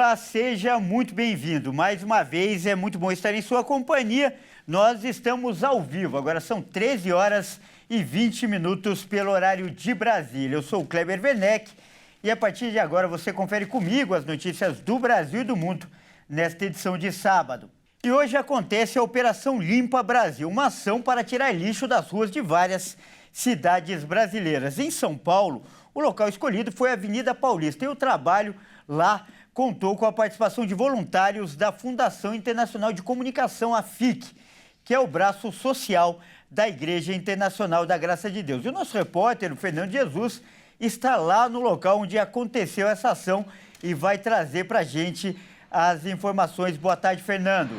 Olá, seja muito bem-vindo. Mais uma vez, é muito bom estar em sua companhia. Nós estamos ao vivo, agora são 13 horas e 20 minutos pelo horário de Brasília. Eu sou o Kleber Werneck e a partir de agora você confere comigo as notícias do Brasil e do mundo nesta edição de sábado. E hoje acontece a Operação Limpa Brasil, uma ação para tirar lixo das ruas de várias cidades brasileiras. Em São Paulo, o local escolhido foi a Avenida Paulista e o trabalho lá contou com a participação de voluntários da Fundação Internacional de Comunicação, a FIC, que é o braço social da Igreja Internacional da Graça de Deus. E o nosso repórter, o Fernando Jesus, está lá no local onde aconteceu essa ação e vai trazer para a gente as informações. Boa tarde, Fernando.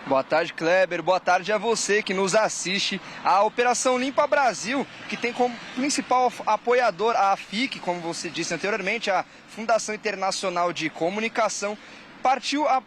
Boa tarde, Kleber. Boa tarde a você que nos assiste. A Operação Limpa Brasil, que tem como principal apoiador a FIC, como você disse anteriormente, a Fundação Internacional de Comunicação,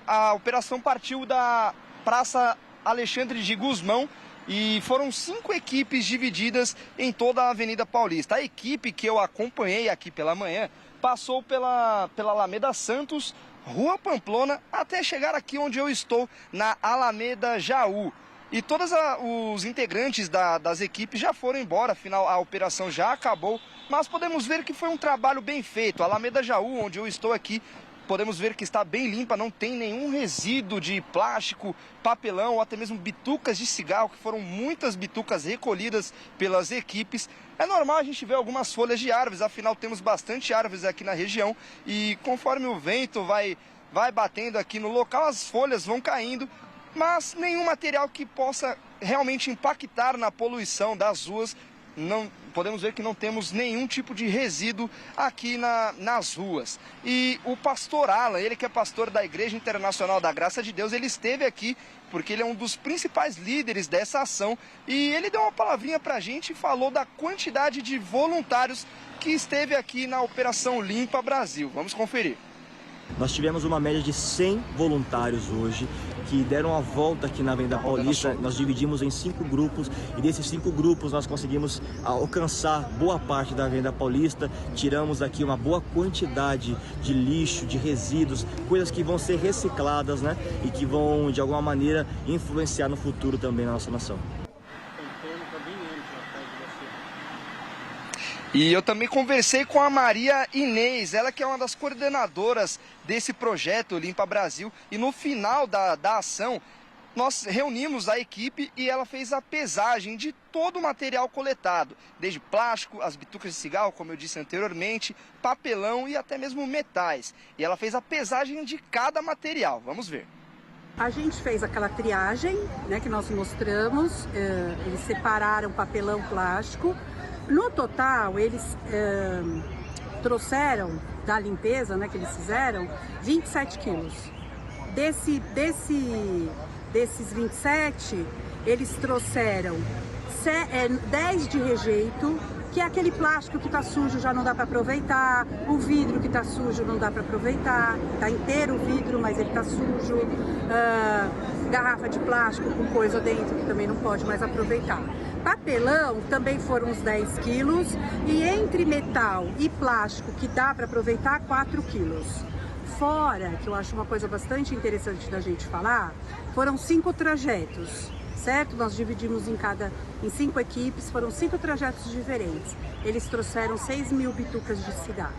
a operação partiu da Praça Alexandre de Gusmão e foram 5 equipes divididas em toda a Avenida Paulista. A equipe que eu acompanhei aqui pela manhã passou pela Alameda Santos, Rua Pamplona, até chegar aqui onde eu estou, na Alameda Jaú. E todos os integrantes das equipes já foram embora, afinal a operação já acabou, mas podemos ver que foi um trabalho bem feito. A Alameda Jaú, onde eu estou aqui, podemos ver que está bem limpa, não tem nenhum resíduo de plástico, papelão ou até mesmo bitucas de cigarro, que foram muitas bitucas recolhidas pelas equipes. É normal a gente ver algumas folhas de árvores, afinal temos bastante árvores aqui na região e conforme o vento vai batendo aqui no local, as folhas vão caindo, mas nenhum material que possa realmente impactar na poluição das ruas. Não podemos ver que não temos nenhum tipo de resíduo aqui nas ruas. E o pastor Alan, ele que é pastor da Igreja Internacional da Graça de Deus, ele esteve aqui porque ele é um dos principais líderes dessa ação e ele deu uma palavrinha pra gente e falou da quantidade de voluntários que esteve aqui na Operação Limpa Brasil. Vamos conferir. Nós tivemos uma média de 100 voluntários hoje que deram a volta aqui na Avenida Paulista. Nós dividimos em 5 grupos e desses 5 grupos nós conseguimos alcançar boa parte da Avenida Paulista. Tiramos aqui uma boa quantidade de lixo, de resíduos, coisas que vão ser recicladas, né? E que vão de alguma maneira influenciar no futuro também na nossa nação. E eu também conversei com a Maria Inês, ela que é uma das coordenadoras desse projeto Limpa Brasil. E no final da ação, nós reunimos a equipe e ela fez a pesagem de todo o material coletado. Desde plástico, as bitucas de cigarro, como eu disse anteriormente, papelão e até mesmo metais. E ela fez a pesagem de cada material. Vamos ver. A gente fez aquela triagem, né, que nós mostramos, eles separaram papelão, plástico. No total, eles trouxeram da limpeza, né, que eles fizeram, 27 quilos. Desses 27, eles trouxeram 10 de rejeito, que é aquele plástico que está sujo, já não dá para aproveitar, o vidro que está sujo não dá para aproveitar, está inteiro o vidro, mas ele está sujo, garrafa de plástico com coisa dentro que também não pode mais aproveitar. Papelão também foram uns 10 quilos e entre metal e plástico que dá para aproveitar 4 quilos. Fora, que eu acho uma coisa bastante interessante da gente falar, foram 5 trajetos, certo? Nós dividimos em 5 equipes, foram 5 trajetos diferentes. Eles trouxeram 6.000 bitucas de cigarro.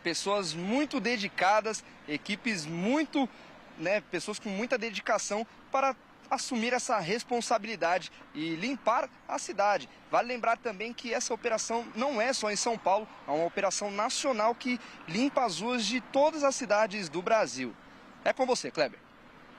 Pessoas muito dedicadas, equipes muito... pessoas com muita dedicação para assumir essa responsabilidade e limpar a cidade. Vale lembrar também que essa operação não é só em São Paulo, é uma operação nacional que limpa as ruas de todas as cidades do Brasil. É com você, Kleber.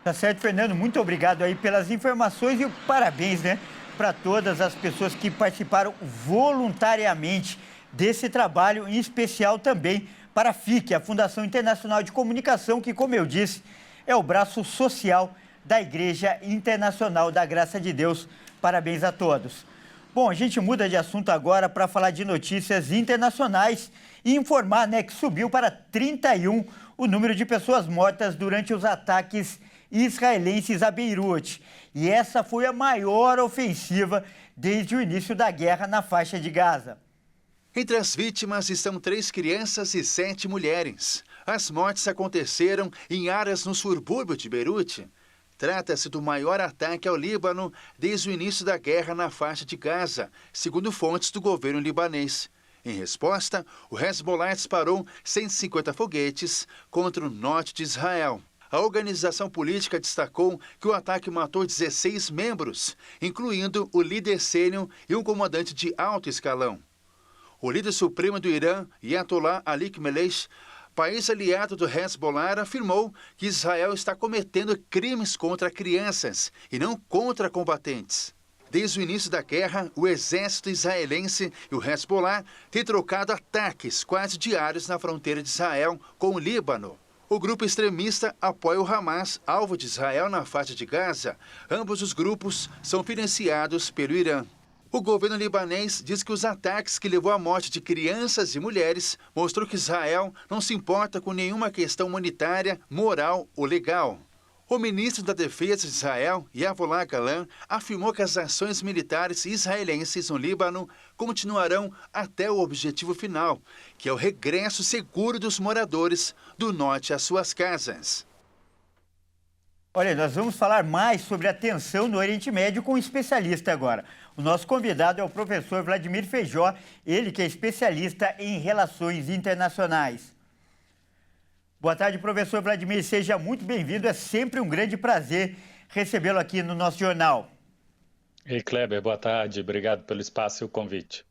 Tá certo, Fernando. Muito obrigado aí pelas informações e parabéns, né, para todas as pessoas que participaram voluntariamente desse trabalho, em especial também para a FIC, a Fundação Internacional de Comunicação, que, como eu disse, é o braço social da Igreja Internacional da Graça de Deus. Parabéns a todos. Bom, a gente muda de assunto agora para falar de notícias internacionais e informar, né, que subiu para 31 o número de pessoas mortas durante os ataques israelenses a Beirute. E essa foi a maior ofensiva desde o início da guerra na faixa de Gaza. Entre as vítimas estão 3 crianças e 7 mulheres. As mortes aconteceram em áreas no subúrbio de Beirute. Trata-se do maior ataque ao Líbano desde o início da guerra na faixa de Gaza, segundo fontes do governo libanês. Em resposta, o Hezbollah disparou 150 foguetes contra o norte de Israel. A organização política destacou que o ataque matou 16 membros, incluindo o líder sênior e um comandante de alto escalão. O líder supremo do Irã, Ayatollah Ali Khamenei, país aliado do Hezbollah, afirmou que Israel está cometendo crimes contra crianças e não contra combatentes. Desde o início da guerra, o exército israelense e o Hezbollah têm trocado ataques quase diários na fronteira de Israel com o Líbano. O grupo extremista apoia o Hamas, alvo de Israel na faixa de Gaza. Ambos os grupos são financiados pelo Irã. O governo libanês diz que os ataques que levou à morte de crianças e mulheres mostrou que Israel não se importa com nenhuma questão humanitária, moral ou legal. O ministro da Defesa de Israel, Yoav Gallant, afirmou que as ações militares israelenses no Líbano continuarão até o objetivo final, que é o regresso seguro dos moradores do norte às suas casas. Olha, nós vamos falar mais sobre a tensão no Oriente Médio com um especialista agora. O nosso convidado é o professor Vladimir Feijó, ele que é especialista em relações internacionais. Boa tarde, professor Vladimir, seja muito bem-vindo. É sempre um grande prazer recebê-lo aqui no nosso jornal. Ei, Kleber, boa tarde. Obrigado pelo espaço e o convite.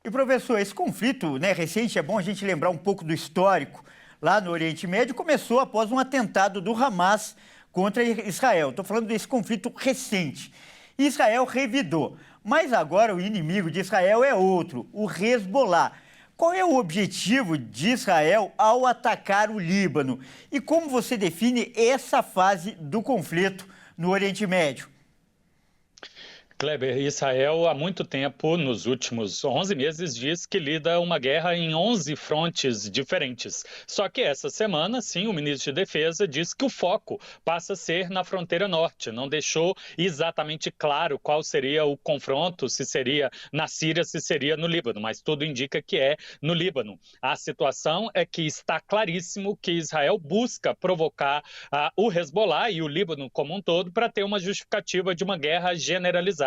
E, professor, esse conflito recente, é bom a gente lembrar um pouco do histórico. Lá no Oriente Médio, começou após um atentado do Hamas contra Israel. Estou falando desse conflito recente. Israel revidou, mas agora o inimigo de Israel é outro, o Hezbollah. Qual é o objetivo de Israel ao atacar o Líbano? E como você define essa fase do conflito no Oriente Médio? Kleber, Israel há muito tempo, nos últimos 11 meses, diz que lida uma guerra em 11 frontes diferentes. Só que essa semana, sim, o ministro de Defesa diz que o foco passa a ser na fronteira norte. Não deixou exatamente claro qual seria o confronto, se seria na Síria, se seria no Líbano, mas tudo indica que é no Líbano. A situação é que está claríssimo que Israel busca provocar o Hezbollah e o Líbano como um todo para ter uma justificativa de uma guerra generalizada.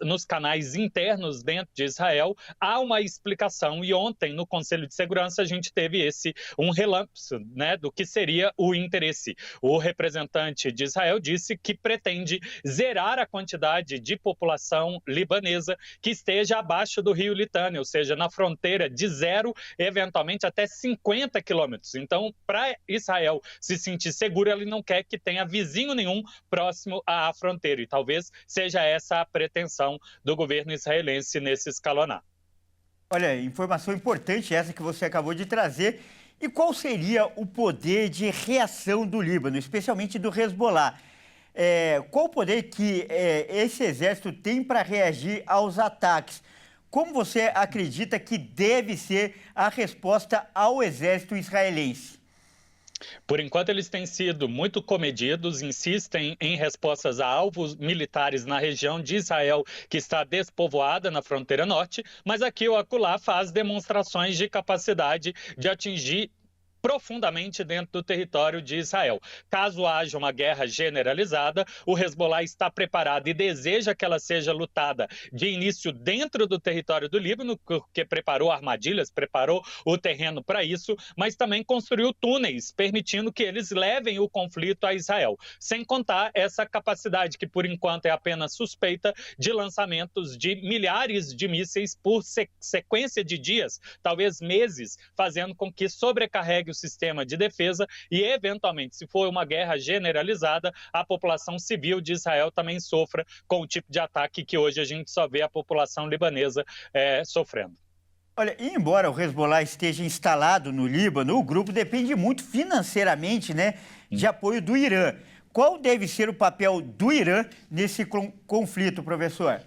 Nos canais internos dentro de Israel, há uma explicação e ontem no Conselho de Segurança a gente teve um relapso do que seria o interesse. O representante de Israel disse que pretende zerar a quantidade de população libanesa que esteja abaixo do rio Litani, ou seja, na fronteira de 0, eventualmente até 50 quilômetros. Então, para Israel se sentir seguro, ele não quer que tenha vizinho nenhum próximo à fronteira e talvez seja essa a pretensão do governo israelense nesse escalonar. Olha, informação importante essa que você acabou de trazer. E qual seria o poder de reação do Líbano, especialmente do Hezbollah? Qual o poder que esse exército tem para reagir aos ataques? Como você acredita que deve ser a resposta ao exército israelense? Por enquanto, eles têm sido muito comedidos, insistem em respostas a alvos militares na região de Israel, que está despovoada na fronteira norte, mas aqui ou acolá faz demonstrações de capacidade de atingir profundamente dentro do território de Israel. Caso haja uma guerra generalizada, o Hezbollah está preparado e deseja que ela seja lutada de início dentro do território do Líbano, porque preparou armadilhas, preparou o terreno para isso, mas também construiu túneis, permitindo que eles levem o conflito a Israel. Sem contar essa capacidade, que por enquanto é apenas suspeita, de lançamentos de milhares de mísseis por sequência de dias, talvez meses, fazendo com que sobrecarregue o sistema de defesa e, eventualmente, se for uma guerra generalizada, a população civil de Israel também sofra com o tipo de ataque que hoje a gente só vê a população libanesa sofrendo. Olha, e embora o Hezbollah esteja instalado no Líbano, o grupo depende muito financeiramente, de apoio do Irã. Qual deve ser o papel do Irã nesse conflito, professor?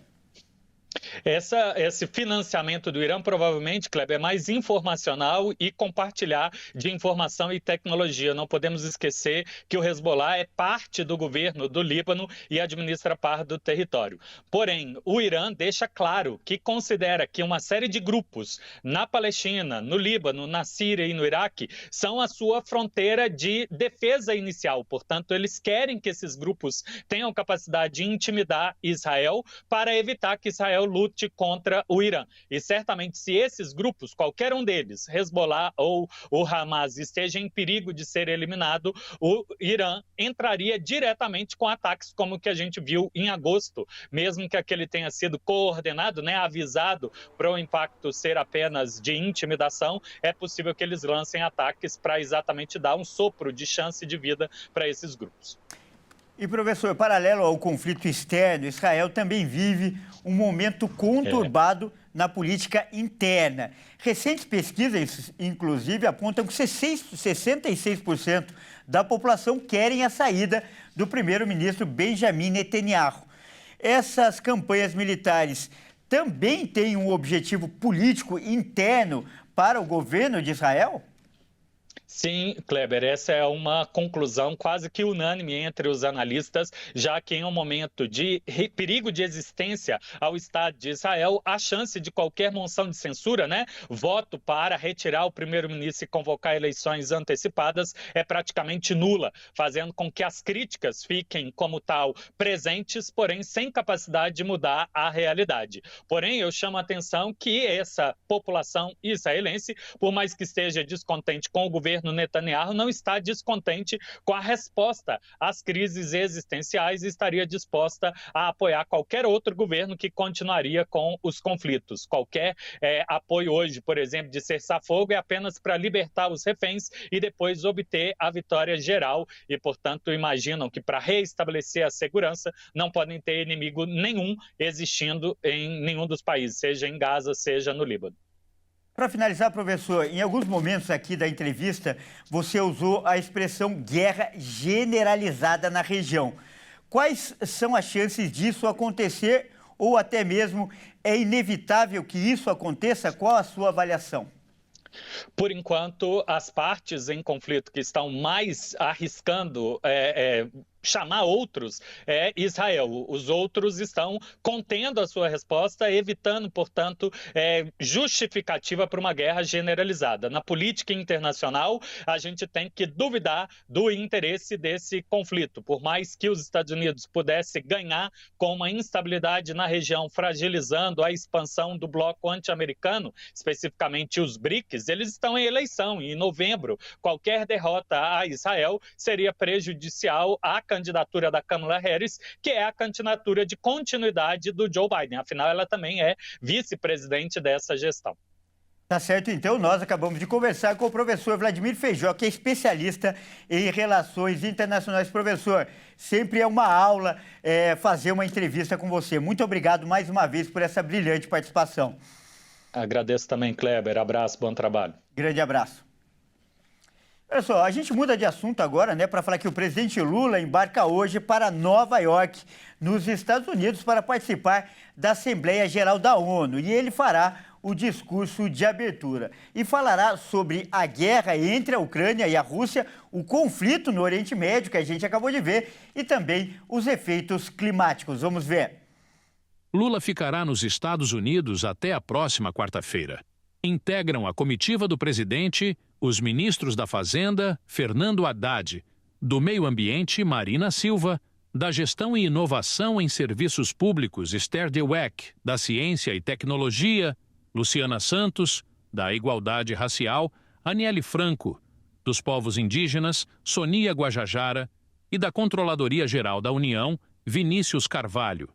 Esse financiamento do Irã provavelmente, Kleber, é mais informacional e compartilhar de informação e tecnologia. Não podemos esquecer que o Hezbollah é parte do governo do Líbano e administra parte do território. Porém, o Irã deixa claro que considera que uma série de grupos na Palestina, no Líbano, na Síria e no Iraque são a sua fronteira de defesa inicial. Portanto, eles querem que esses grupos tenham capacidade de intimidar Israel para evitar que Israel lute contra o Irã. E certamente, se esses grupos, qualquer um deles, Hezbollah ou o Hamas, esteja em perigo de ser eliminado, o Irã entraria diretamente com ataques como o que a gente viu em agosto, mesmo que aquele tenha sido coordenado, avisado para o impacto ser apenas de intimidação, é possível que eles lancem ataques para exatamente dar um sopro de chance de vida para esses grupos. E, professor, paralelo ao conflito externo, Israel também vive um momento conturbado na política interna. Recentes pesquisas, inclusive, apontam que 66% da população querem a saída do primeiro-ministro Benjamin Netanyahu. Essas campanhas militares também têm um objetivo político interno para o governo de Israel? Sim, Kleber, essa é uma conclusão quase que unânime entre os analistas, já que em um momento de perigo de existência ao Estado de Israel, a chance de qualquer moção de censura, voto para retirar o primeiro-ministro e convocar eleições antecipadas, é praticamente nula, fazendo com que as críticas fiquem, como tal, presentes, porém sem capacidade de mudar a realidade. Porém, eu chamo a atenção que essa população israelense, por mais que esteja descontente com o governo Netanyahu, não está descontente com a resposta às crises existenciais e estaria disposta a apoiar qualquer outro governo que continuaria com os conflitos. Qualquer apoio hoje, por exemplo, de cessar-fogo é apenas para libertar os reféns e depois obter a vitória geral e, portanto, imaginam que para reestabelecer a segurança não podem ter inimigo nenhum existindo em nenhum dos países, seja em Gaza, seja no Líbano. Para finalizar, professor, em alguns momentos aqui da entrevista, você usou a expressão guerra generalizada na região. Quais são as chances disso acontecer ou até mesmo é inevitável que isso aconteça? Qual a sua avaliação? Por enquanto, as partes em conflito que estão mais arriscando chamar outros é Israel. Os outros estão contendo a sua resposta, evitando, portanto, justificativa para uma guerra generalizada. Na política internacional, a gente tem que duvidar do interesse desse conflito. Por mais que os Estados Unidos pudessem ganhar com uma instabilidade na região, fragilizando a expansão do bloco anti-americano, especificamente os BRICS, eles estão em eleição. E em novembro, qualquer derrota a Israel seria prejudicial à candidatura da Kamala Harris, que é a candidatura de continuidade do Joe Biden. Afinal, ela também é vice-presidente dessa gestão. Tá certo, então. Nós acabamos de conversar com o professor Vladimir Feijó, que é especialista em relações internacionais. Professor, sempre é uma aula fazer uma entrevista com você. Muito obrigado mais uma vez por essa brilhante participação. Agradeço também, Kleber. Abraço, bom trabalho. Grande abraço. Olha só, a gente muda de assunto agora, para falar que o presidente Lula embarca hoje para Nova York, nos Estados Unidos, para participar da Assembleia Geral da ONU. E ele fará o discurso de abertura e falará sobre a guerra entre a Ucrânia e a Rússia, o conflito no Oriente Médio, que a gente acabou de ver, e também os efeitos climáticos. Vamos ver. Lula ficará nos Estados Unidos até a próxima quarta-feira. Integram a comitiva do presidente os ministros da Fazenda, Fernando Haddad, do Meio Ambiente, Marina Silva, da Gestão e Inovação em Serviços Públicos, Esther Dweck, da Ciência e Tecnologia, Luciana Santos, da Igualdade Racial, Aniele Franco, dos Povos Indígenas, Sonia Guajajara e da Controladoria Geral da União, Vinícius Carvalho.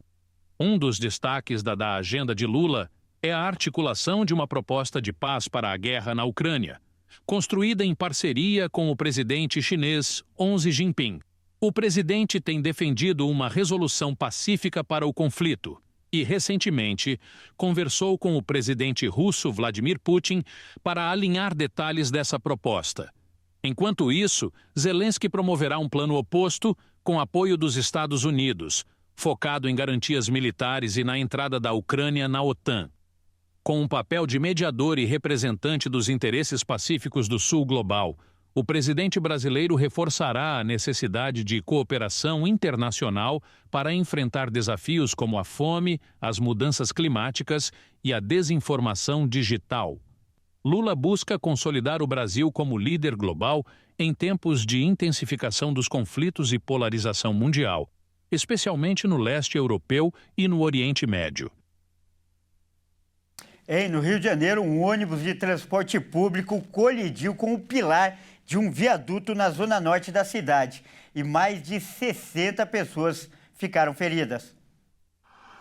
Um dos destaques da agenda de Lula é a articulação de uma proposta de paz para a guerra na Ucrânia, construída em parceria com o presidente chinês Xi Jinping. O presidente tem defendido uma resolução pacífica para o conflito e, recentemente, conversou com o presidente russo Vladimir Putin para alinhar detalhes dessa proposta. Enquanto isso, Zelensky promoverá um plano oposto com apoio dos Estados Unidos, focado em garantias militares e na entrada da Ucrânia na OTAN. Com um papel de mediador e representante dos interesses pacíficos do Sul global, o presidente brasileiro reforçará a necessidade de cooperação internacional para enfrentar desafios como a fome, as mudanças climáticas e a desinformação digital. Lula busca consolidar o Brasil como líder global em tempos de intensificação dos conflitos e polarização mundial, especialmente no leste europeu e no Oriente Médio. No Rio de Janeiro, um ônibus de transporte público colidiu com o pilar de um viaduto na zona norte da cidade e mais de 60 pessoas ficaram feridas.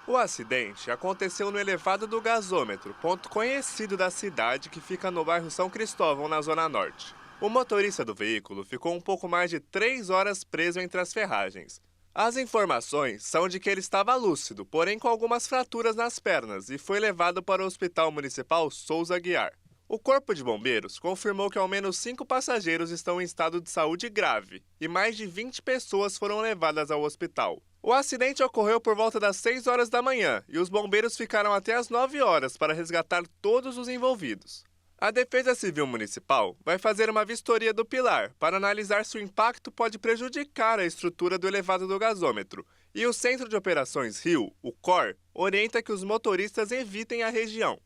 O acidente aconteceu no elevado do gasômetro, ponto conhecido da cidade que fica no bairro São Cristóvão, na zona norte. O motorista do veículo ficou um pouco mais de 3 horas preso entre as ferragens. As informações são de que ele estava lúcido, porém com algumas fraturas nas pernas, e foi levado para o Hospital Municipal Souza Aguiar. O Corpo de Bombeiros confirmou que ao menos 5 passageiros estão em estado de saúde grave e mais de 20 pessoas foram levadas ao hospital. O acidente ocorreu por volta das 6 horas da manhã e os bombeiros ficaram até as 9 horas para resgatar todos os envolvidos. A Defesa Civil Municipal vai fazer uma vistoria do pilar para analisar se o impacto pode prejudicar a estrutura do elevado do gasômetro. E o Centro de Operações Rio, o COR, orienta que os motoristas evitem a região.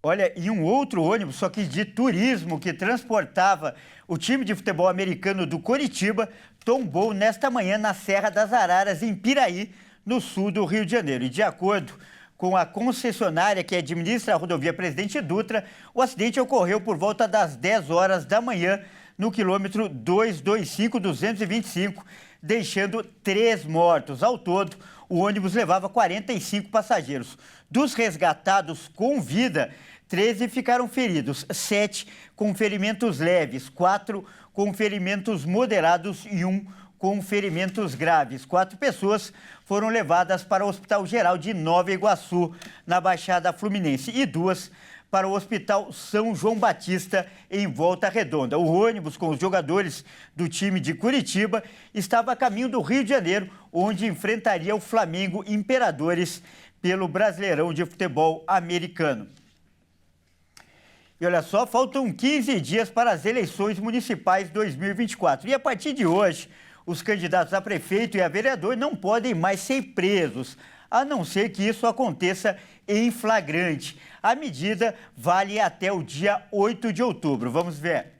Olha, e um outro ônibus, só que de turismo, que transportava o time de futebol americano do Coritiba, tombou nesta manhã na Serra das Araras, em Piraí, no sul do Rio de Janeiro. E de acordo com a concessionária que administra a rodovia Presidente Dutra, o acidente ocorreu por volta das 10 horas da manhã, no quilômetro 225, deixando 3 mortos. Ao todo, o ônibus levava 45 passageiros. Dos resgatados com vida, 13 ficaram feridos, 7 com ferimentos leves, 4 com ferimentos moderados e 1 com ferimentos graves. 4 pessoas foram levadas para o Hospital Geral de Nova Iguaçu, na Baixada Fluminense, e 2 para o Hospital São João Batista, em Volta Redonda. O ônibus com os jogadores do time de Curitiba estava a caminho do Rio de Janeiro, onde enfrentaria o Flamengo Imperadores pelo Brasileirão de Futebol Americano. E olha só, faltam 15 dias para as eleições municipais 2024. E a partir de hoje, os candidatos a prefeito e a vereador não podem mais ser presos, a não ser que isso aconteça em flagrante. A medida vale até o dia 8 de outubro. Vamos ver.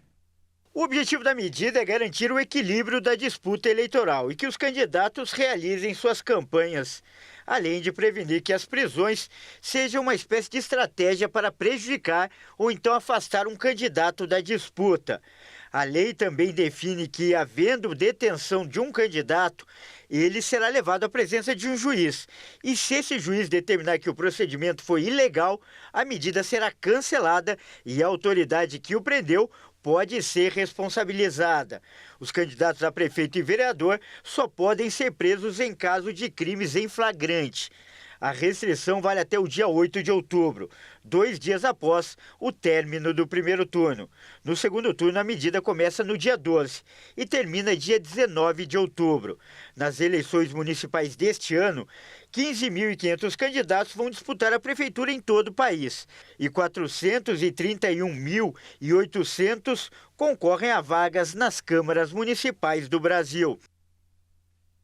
O objetivo da medida é garantir o equilíbrio da disputa eleitoral e que os candidatos realizem suas campanhas, além de prevenir que as prisões sejam uma espécie de estratégia para prejudicar ou então afastar um candidato da disputa. A lei também define que, havendo detenção de um candidato, ele será levado à presença de um juiz. E se esse juiz determinar que o procedimento foi ilegal, a medida será cancelada e a autoridade que o prendeu pode ser responsabilizada. Os candidatos a prefeito e vereador só podem ser presos em caso de crimes em flagrante. A restrição vale até o dia 8 de outubro, 2 dias após o término do primeiro turno. No segundo turno, a medida começa no dia 12 e termina dia 19 de outubro. Nas eleições municipais deste ano, 15.500 candidatos vão disputar a prefeitura em todo o país e 431.800 concorrem a vagas nas câmaras municipais do Brasil.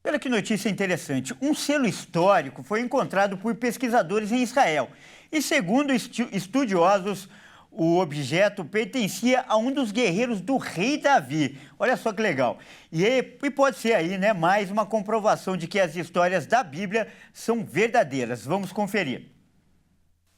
Olha que notícia interessante. Um selo histórico foi encontrado por pesquisadores em Israel. E, segundo estudiosos, o objeto pertencia a um dos guerreiros do rei Davi. Olha só que legal. E pode ser aí, né, mais uma comprovação de que as histórias da Bíblia são verdadeiras. Vamos conferir.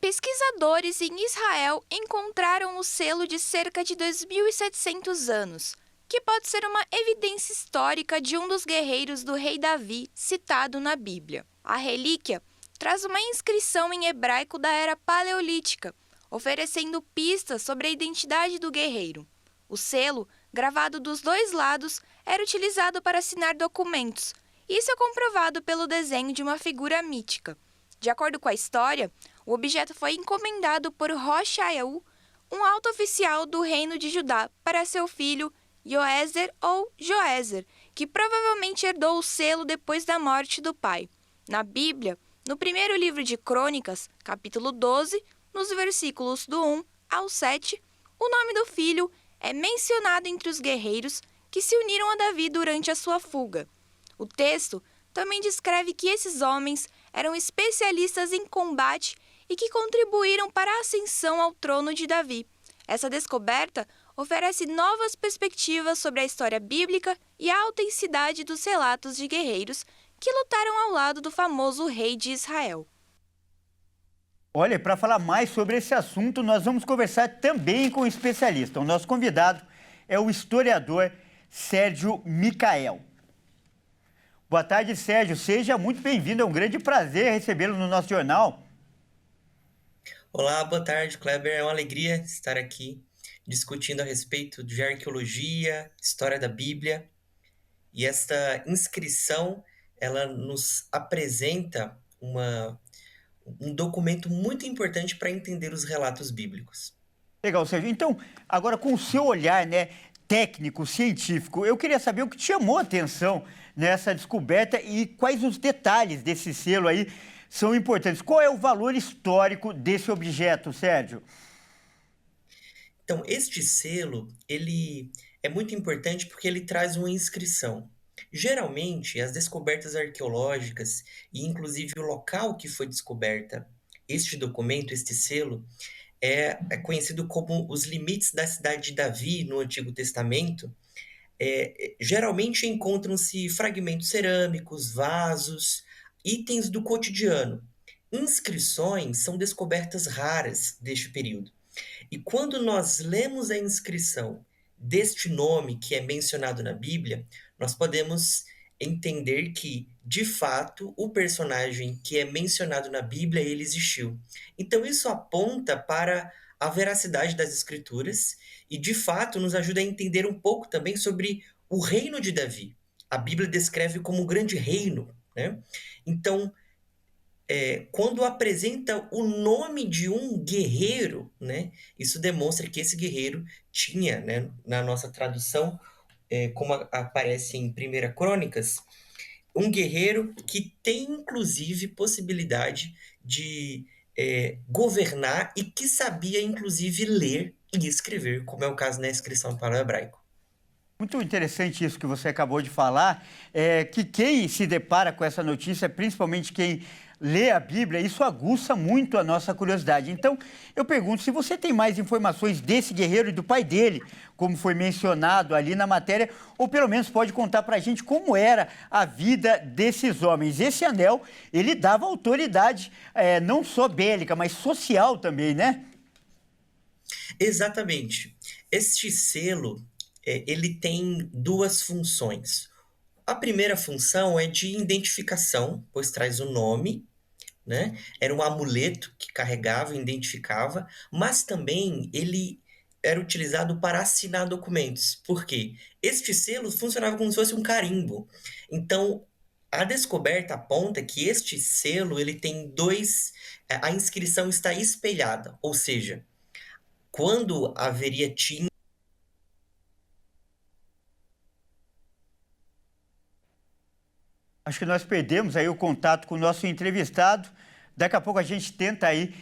Pesquisadores em Israel encontraram o selo de cerca de 2.700 anos, que pode ser uma evidência histórica de um dos guerreiros do rei Davi citado na Bíblia. A relíquia traz uma inscrição em hebraico da era paleolítica, oferecendo pistas sobre a identidade do guerreiro. O selo, gravado dos 2 lados, era utilizado para assinar documentos. Isso é comprovado pelo desenho de uma figura mítica. De acordo com a história, o objeto foi encomendado por Roshael, um alto oficial do reino de Judá, para seu filho Joézer ou Joézer, que provavelmente herdou o selo depois da morte do pai. Na Bíblia, no primeiro livro de Crônicas, capítulo 12, nos versículos do 1 ao 7, o nome do filho é mencionado entre os guerreiros que se uniram a Davi durante a sua fuga. O texto também descreve que esses homens eram especialistas em combate e que contribuíram para a ascensão ao trono de Davi. Essa descoberta oferece novas perspectivas sobre a história bíblica e a autenticidade dos relatos de guerreiros que lutaram ao lado do famoso rei de Israel. Olha, para falar mais sobre esse assunto, nós vamos conversar também com um especialista. O nosso convidado é o historiador Sérgio Micael. Boa tarde, Sérgio. Seja muito bem-vindo. É um grande prazer recebê-lo no nosso jornal. Olá, boa tarde, Kleber. É uma alegria estar aqui discutindo a respeito de arqueologia, história da Bíblia. E esta inscrição, ela nos apresenta um documento muito importante para entender os relatos bíblicos. Legal, Sérgio. Então, agora com o seu olhar, técnico, científico, eu queria saber o que te chamou a atenção nessa descoberta e quais os detalhes desse selo aí são importantes. Qual é o valor histórico desse objeto, Sérgio? Então, este selo, ele é muito importante porque ele traz uma inscrição. Geralmente, as descobertas arqueológicas, e inclusive o local que foi descoberta este documento, este selo, é conhecido como os limites da cidade de Davi no Antigo Testamento. Geralmente encontram-se fragmentos cerâmicos, vasos, itens do cotidiano. Inscrições são descobertas raras deste período. E quando nós lemos a inscrição deste nome que é mencionado na Bíblia, nós podemos entender que, de fato, o personagem que é mencionado na Bíblia, ele existiu. Então, isso aponta para a veracidade das Escrituras e, de fato, nos ajuda a entender um pouco também sobre o reino de Davi. A Bíblia descreve como um grande reino, né? Então, quando apresenta o nome de um guerreiro, né, isso demonstra que esse guerreiro tinha, né, na nossa tradução, como aparece em 1 Crônicas, um guerreiro que tem, inclusive, possibilidade de governar e que sabia, inclusive, ler e escrever, como é o caso na inscrição para o hebraico. Muito interessante isso que você acabou de falar, que quem se depara com essa notícia, principalmente quem lê a Bíblia, isso aguça muito a nossa curiosidade. Então, eu pergunto, se você tem mais informações desse guerreiro e do pai dele, como foi mencionado ali na matéria, ou pelo menos pode contar para a gente como era a vida desses homens. Esse anel, ele dava autoridade, não só bélica, mas social também, né? Exatamente. Este selo, ele tem duas funções. A primeira função é de identificação, pois traz o nome, né? Era um amuleto que carregava e identificava, mas também ele era utilizado para assinar documentos. Por quê? Este selo funcionava como se fosse um carimbo. Então, a descoberta aponta que este selo ele tem a inscrição está espelhada, ou seja, quando haveria tinta. Acho que nós perdemos aí o contato com o nosso entrevistado. Daqui a pouco a gente tenta aí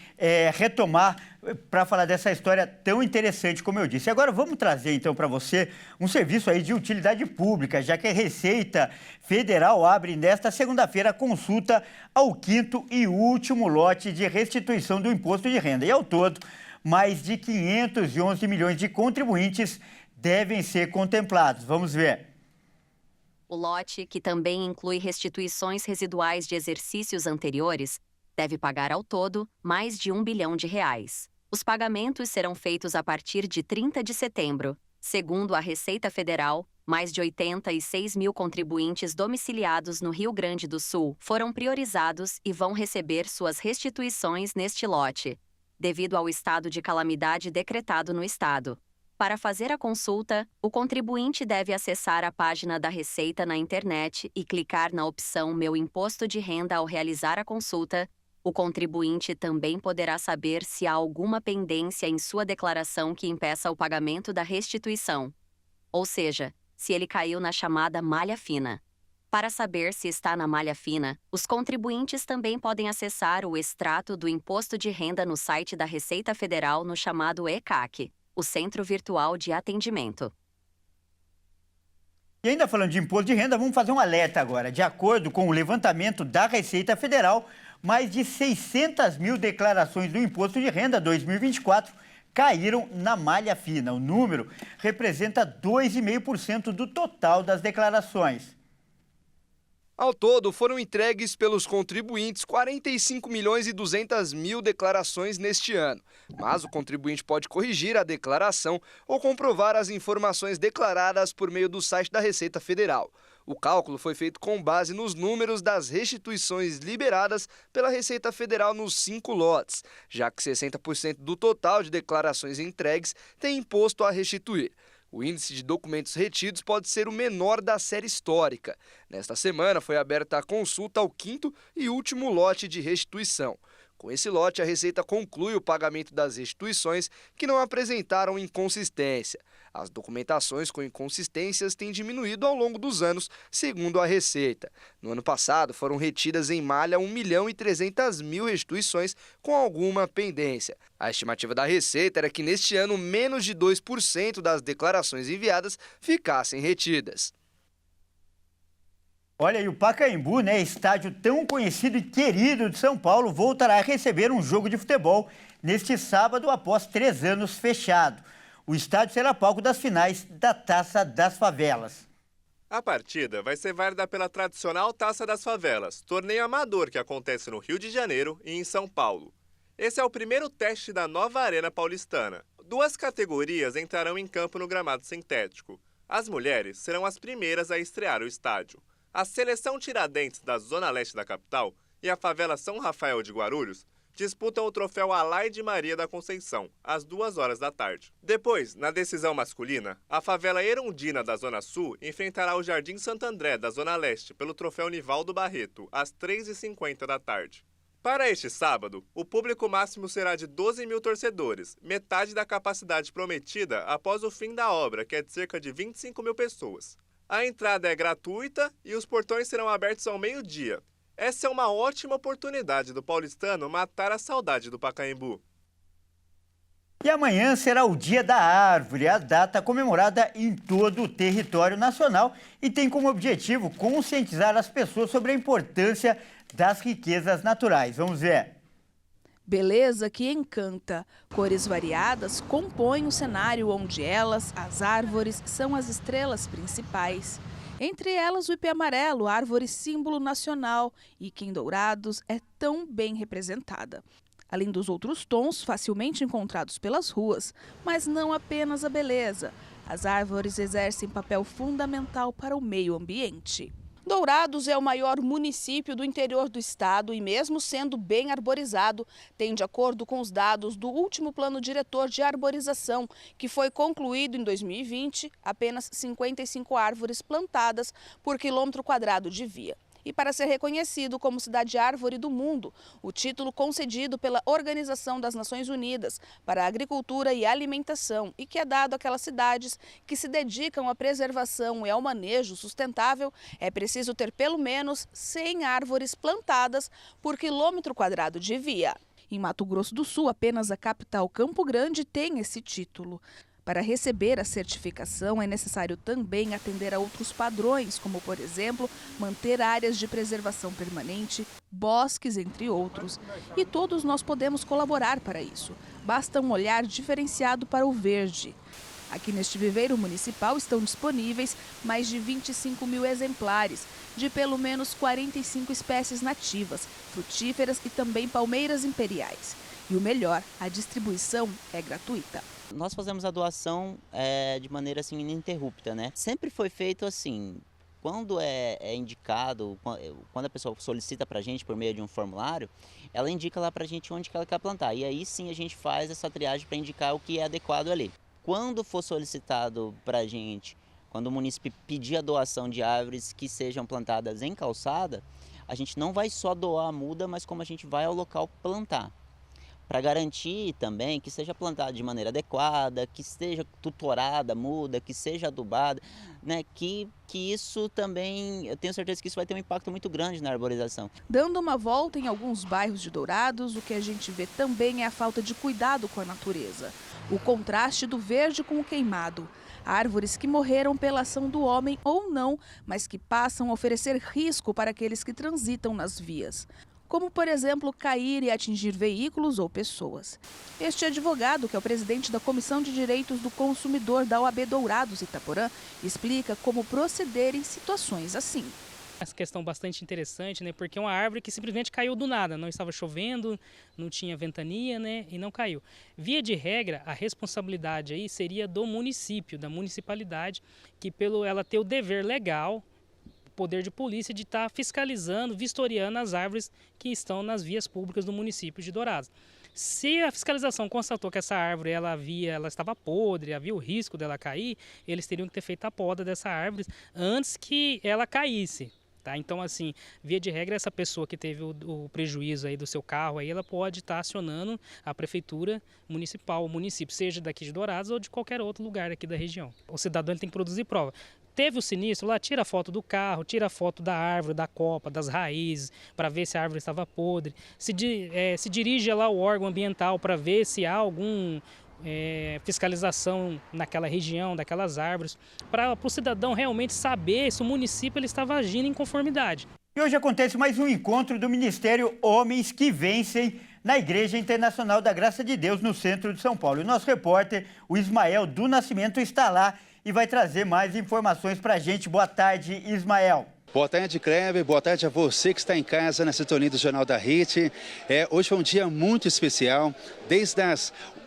retomar para falar dessa história tão interessante, como eu disse. Agora vamos trazer então para você um serviço aí de utilidade pública, já que a Receita Federal abre nesta segunda-feira a consulta ao 5º e último lote de restituição do imposto de renda. E ao todo, mais de 511 milhões de contribuintes devem ser contemplados. Vamos ver. O lote, que também inclui restituições residuais de exercícios anteriores, deve pagar ao todo mais de R$1 bilhão. Os pagamentos serão feitos a partir de 30 de setembro. Segundo a Receita Federal, mais de 86 mil contribuintes domiciliados no Rio Grande do Sul foram priorizados e vão receber suas restituições neste lote, devido ao estado de calamidade decretado no estado. Para fazer a consulta, o contribuinte deve acessar a página da Receita na internet e clicar na opção Meu Imposto de Renda ao realizar a consulta. O contribuinte também poderá saber se há alguma pendência em sua declaração que impeça o pagamento da restituição. Ou seja, se ele caiu na chamada malha fina. Para saber se está na malha fina, os contribuintes também podem acessar o extrato do Imposto de Renda no site da Receita Federal no chamado ECAC, o Centro Virtual de Atendimento. E ainda falando de imposto de renda, vamos fazer um alerta agora. De acordo com o levantamento da Receita Federal, mais de 600 mil declarações do Imposto de Renda 2024 caíram na malha fina. O número representa 2,5% do total das declarações. Ao todo, foram entregues pelos contribuintes 45 milhões e 200 mil declarações neste ano. Mas o contribuinte pode corrigir a declaração ou comprovar as informações declaradas por meio do site da Receita Federal. O cálculo foi feito com base nos números das restituições liberadas pela Receita Federal nos 5 lotes, já que 60% do total de declarações entregues tem imposto a restituir. O índice de documentos retidos pode ser o menor da série histórica. Nesta semana foi aberta a consulta ao 5º e último lote de restituição. Com esse lote, a Receita conclui o pagamento das restituições que não apresentaram inconsistência. As documentações com inconsistências têm diminuído ao longo dos anos, segundo a Receita. No ano passado, foram retidas em malha 1.300.000 restituições com alguma pendência. A estimativa da Receita era que neste ano menos de 2% das declarações enviadas ficassem retidas. Olha, e o Pacaembu, estádio tão conhecido e querido de São Paulo, voltará a receber um jogo de futebol neste sábado após 3 anos fechado. O estádio será palco das finais da Taça das Favelas. A partida vai ser válida pela tradicional Taça das Favelas, torneio amador que acontece no Rio de Janeiro e em São Paulo. Esse é o primeiro teste da nova Arena Paulistana. 2 categorias entrarão em campo no gramado sintético. As mulheres serão as primeiras a estrear o estádio. A Seleção Tiradentes da Zona Leste da capital e a favela São Rafael de Guarulhos disputam o troféu Alaide Maria da Conceição, às 2h da tarde. Depois, na decisão masculina, a favela Erundina da Zona Sul enfrentará o Jardim Santo André da Zona Leste pelo troféu Nivaldo Barreto, às 3h50 da tarde. Para este sábado, o público máximo será de 12 mil torcedores, metade da capacidade prometida após o fim da obra, que é de cerca de 25 mil pessoas. A entrada é gratuita e os portões serão abertos ao meio-dia. Essa é uma ótima oportunidade do paulistano matar a saudade do Pacaembu. E amanhã será o Dia da Árvore, a data comemorada em todo o território nacional e tem como objetivo conscientizar as pessoas sobre a importância das riquezas naturais. Vamos ver. Beleza que encanta. Cores variadas compõem o cenário onde elas, as árvores, são as estrelas principais. Entre elas o ipê amarelo, árvore símbolo nacional, e que em Dourados é tão bem representada. Além dos outros tons facilmente encontrados pelas ruas, mas não apenas a beleza. As árvores exercem papel fundamental para o meio ambiente. Dourados é o maior município do interior do estado e, mesmo sendo bem arborizado, tem, de acordo com os dados do último plano diretor de arborização, que foi concluído em 2020, apenas 55 árvores plantadas por quilômetro quadrado de via. E para ser reconhecido como Cidade Árvore do Mundo, o título concedido pela Organização das Nações Unidas para a Agricultura e Alimentação e que é dado àquelas cidades que se dedicam à preservação e ao manejo sustentável, é preciso ter pelo menos 100 árvores plantadas por quilômetro quadrado de via. Em Mato Grosso do Sul, apenas a capital Campo Grande tem esse título. Para receber a certificação, é necessário também atender a outros padrões, como, por exemplo, manter áreas de preservação permanente, bosques, entre outros. E todos nós podemos colaborar para isso. Basta um olhar diferenciado para o verde. Aqui neste viveiro municipal estão disponíveis mais de 25 mil exemplares, de pelo menos 45 espécies nativas, frutíferas e também palmeiras imperiais. E o melhor, a distribuição é gratuita. Nós fazemos a doação de maneira assim ininterrupta, né? Sempre foi feito assim, quando é indicado, quando a pessoa solicita para a gente por meio de um formulário, ela indica lá para a gente onde que ela quer plantar. E aí sim a gente faz essa triagem para indicar o que é adequado ali. Quando for solicitado para a gente, quando o município pedir a doação de árvores que sejam plantadas em calçada, a gente não vai só doar a muda, mas como a gente vai ao local plantar. para garantir também que seja plantada de maneira adequada, que seja tutorada, muda, que seja adubada, né? Que isso também, eu tenho certeza que isso vai ter um impacto muito grande na arborização. Dando uma volta em alguns bairros de Dourados, o que a gente vê também é a falta de cuidado com a natureza. O contraste do verde com o queimado. Árvores que morreram pela ação do homem ou não, mas que passam a oferecer risco para aqueles que transitam nas vias, como, por exemplo, cair e atingir veículos ou pessoas. Este advogado, que é o presidente da Comissão de Direitos do Consumidor da OAB Dourados Itaporã, explica como proceder em situações assim. Essa questão bastante interessante, né? Porque é uma árvore que simplesmente caiu do nada, não estava chovendo, não tinha ventania, né? E não caiu. Via de regra, a responsabilidade aí seria do município, da municipalidade, que pelo ela ter o dever legal, poder de polícia, de estar fiscalizando, vistoriando as árvores que estão nas vias públicas do município de Dourados. Se a fiscalização constatou que essa árvore ela estava podre, havia o risco dela cair, eles teriam que ter feito a poda dessa árvore antes que ela caísse. Tá? Então, assim, via de regra, essa pessoa que teve o prejuízo aí do seu carro, aí ela pode estar acionando a prefeitura municipal, o município, seja daqui de Dourados ou de qualquer outro lugar aqui da região. O cidadão ele tem que produzir prova. Teve o sinistro, lá tira a foto do carro, tira a foto da árvore, da copa, das raízes, para ver se a árvore estava podre. Se dirige lá ao órgão ambiental para ver se há algum fiscalização naquela região, daquelas árvores, para o cidadão realmente saber se o município ele estava agindo em conformidade. E hoje acontece mais um encontro do Ministério Homens que Vencem na Igreja Internacional da Graça de Deus, no centro de São Paulo. E o nosso repórter, o Ismael do Nascimento, está lá e vai trazer mais informações para a gente. Boa tarde, Ismael. Boa tarde, Kleber. Boa tarde a você que está em casa na sintonia do Jornal da RIT. Hoje foi um dia muito especial.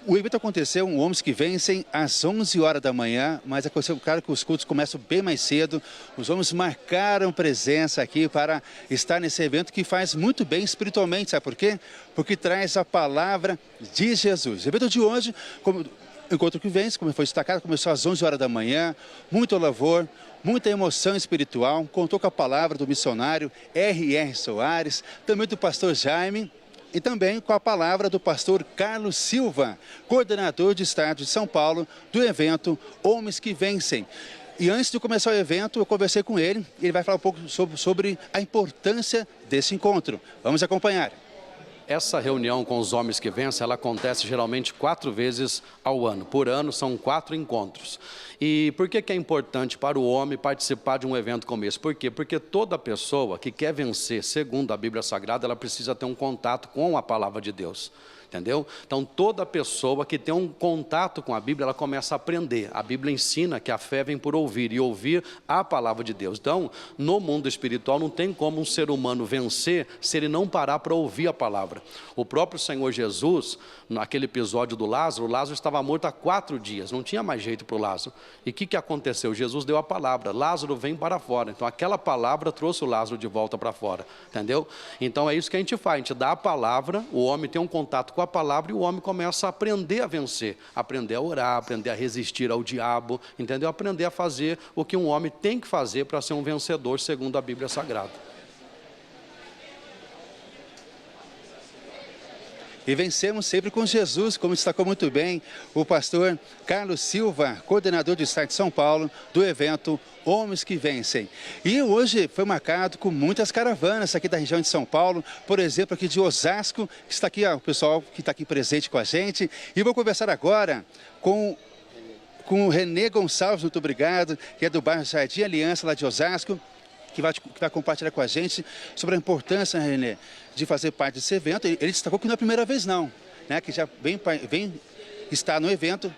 O evento aconteceu, Homens que Vencem, às 11 horas da manhã, mas aconteceu, claro, que os cultos começam bem mais cedo. Os homens marcaram presença aqui para estar nesse evento que faz muito bem espiritualmente, sabe por quê? Porque traz a palavra de Jesus. O evento de hoje, Encontro que Vence, como foi destacado, começou às 11 horas da manhã, muito louvor, muita emoção espiritual, contou com a palavra do missionário R.R. Soares, também do pastor Jaime, e também com a palavra do pastor Carlos Silva, coordenador de Estado de São Paulo, do evento Homens que Vencem. E antes de começar o evento, eu conversei com ele, e ele vai falar um pouco sobre a importância desse encontro. Vamos acompanhar. Essa reunião com os homens que vencem, ela acontece geralmente 4 vezes ao ano. Por ano são 4 encontros. E por que é importante para o homem participar de um evento como esse? Por quê? Porque toda pessoa que quer vencer, segundo a Bíblia Sagrada, ela precisa ter um contato com a palavra de Deus. Entendeu? Então, toda pessoa que tem um contato com a Bíblia, ela começa a aprender. A Bíblia ensina que a fé vem por ouvir, e ouvir a palavra de Deus. Então, no mundo espiritual, não tem como um ser humano vencer se ele não parar para ouvir a palavra. O próprio Senhor Jesus, naquele episódio do Lázaro, o Lázaro estava morto há 4 dias, não tinha mais jeito para o Lázaro. E o que aconteceu? Jesus deu a palavra, Lázaro vem para fora. Então, aquela palavra trouxe o Lázaro de volta para fora, entendeu? Então, é isso que a gente faz, a gente dá a palavra, o homem tem um contato com a palavra e o homem começa a aprender a vencer, aprender a orar, aprender a resistir ao diabo, entendeu? Aprender a fazer o que um homem tem que fazer para ser um vencedor, segundo a Bíblia Sagrada. E vencemos sempre com Jesus, como destacou muito bem o pastor Carlos Silva, coordenador do Estado de São Paulo, do evento Homens que Vencem. E hoje foi marcado com muitas caravanas aqui da região de São Paulo, por exemplo, aqui de Osasco, que está aqui, o pessoal que está aqui presente com a gente. E vou conversar agora com o Renê Gonçalves, muito obrigado, que é do bairro Jardim Aliança, lá de Osasco, que vai compartilhar com a gente sobre a importância, Renê, de fazer parte desse evento. Ele destacou que não é a primeira vez não, né, que já vem estar no evento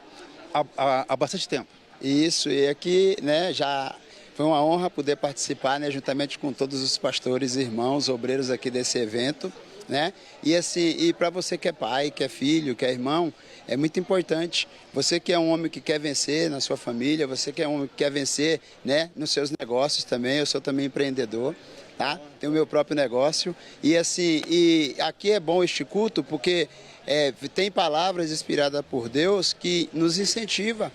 há bastante tempo. Isso, e aqui, né, já foi uma honra poder participar, né, juntamente com todos os pastores, irmãos, obreiros aqui desse evento, né? E assim, e para você que é pai, que é filho, que é irmão, é muito importante. Você que é um homem que quer vencer na sua família, você que é um homem que quer vencer, né, nos seus negócios também. Eu sou também empreendedor, tá? Tenho o meu próprio negócio. E assim, e aqui é bom este culto porque tem palavras inspiradas por Deus que nos incentiva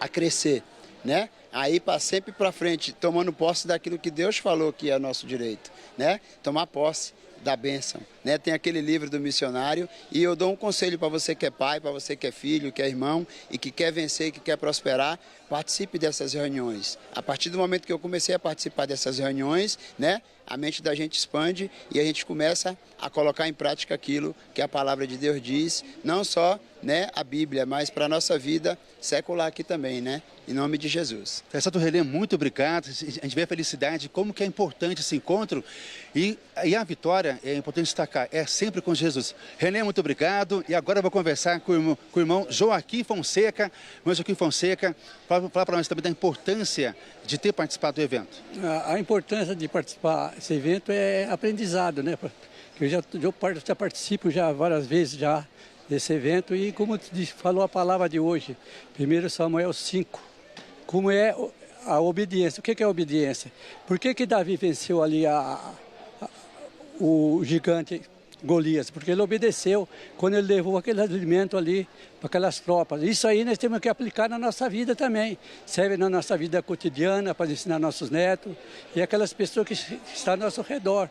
a crescer, né? Aí sempre para frente, tomando posse daquilo que Deus falou que é nosso direito, né? Tomar posse da bênção, né? Tem aquele livro do missionário e eu dou um conselho para você que é pai, para você que é filho, que é irmão e que quer vencer, que quer prosperar, participe dessas reuniões. A partir do momento que eu comecei a participar dessas reuniões, né? A mente da gente expande e a gente começa a colocar em prática aquilo que a palavra de Deus diz, não só, né, a Bíblia, mas para a nossa vida secular aqui também, né? Em nome de Jesus. Santo René, muito obrigado. A gente vê a felicidade, como que é importante esse encontro e a vitória, é importante destacar, é sempre com Jesus. René, muito obrigado. E agora eu vou conversar com o irmão Joaquim Fonseca. Irmão Joaquim Fonseca, falar para nós também da importância de ter participado do evento. A importância de participar desse evento é aprendizado, né? Eu já participo já várias vezes já desse evento e como falou a palavra de hoje, 1 Samuel 5, como é a obediência. O que é a obediência? Por que Davi venceu ali o gigante Golias? Porque ele obedeceu quando ele levou aquele alimento ali para aquelas tropas. Isso aí nós temos que aplicar na nossa vida também. Serve na nossa vida cotidiana para ensinar nossos netos e aquelas pessoas que estão ao nosso redor.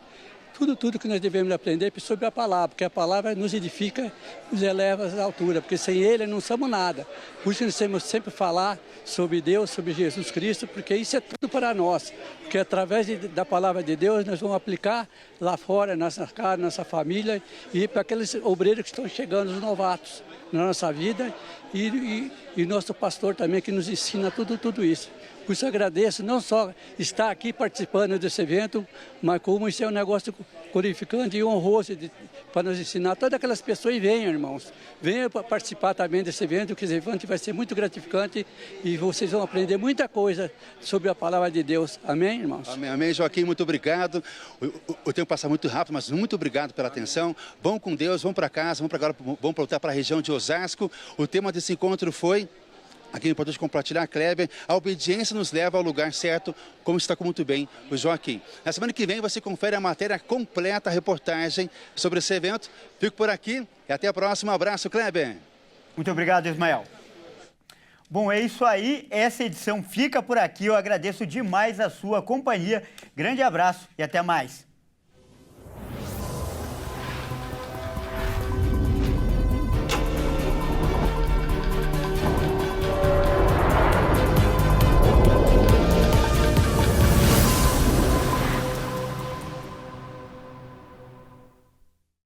Tudo que nós devemos aprender sobre a palavra, porque a palavra nos edifica, nos eleva às alturas, porque sem ele não somos nada. Por isso nós temos sempre falar sobre Deus, sobre Jesus Cristo, porque isso é tudo para nós. Porque através da palavra de Deus nós vamos aplicar lá fora, na nossa casa, na nossa família e para aqueles obreiros que estão chegando, os novatos na nossa vida e nosso pastor também que nos ensina tudo isso. Por isso eu agradeço não só estar aqui participando desse evento, mas como isso é um negócio glorificante e honroso para nos ensinar. Todas aquelas pessoas venham, irmãos, venham para participar também desse evento, que esse evento vai ser muito gratificante e vocês vão aprender muita coisa sobre a palavra de Deus. Amém, irmãos? Amém, amém. Joaquim, muito obrigado. O tempo passa muito rápido, mas muito obrigado pela atenção. Vão com Deus, vão para casa, vamos voltar para a região de Osasco. O tema desse encontro foi... Aqui é importante compartilhar, Kleber, a obediência nos leva ao lugar certo, como está muito bem o Joaquim. Na semana que vem você confere a matéria completa, a reportagem sobre esse evento. Fico por aqui e até a próxima. Um abraço, Kleber. Muito obrigado, Ismael. Bom, é isso aí. Essa edição fica por aqui. Eu agradeço demais a sua companhia. Grande abraço e até mais.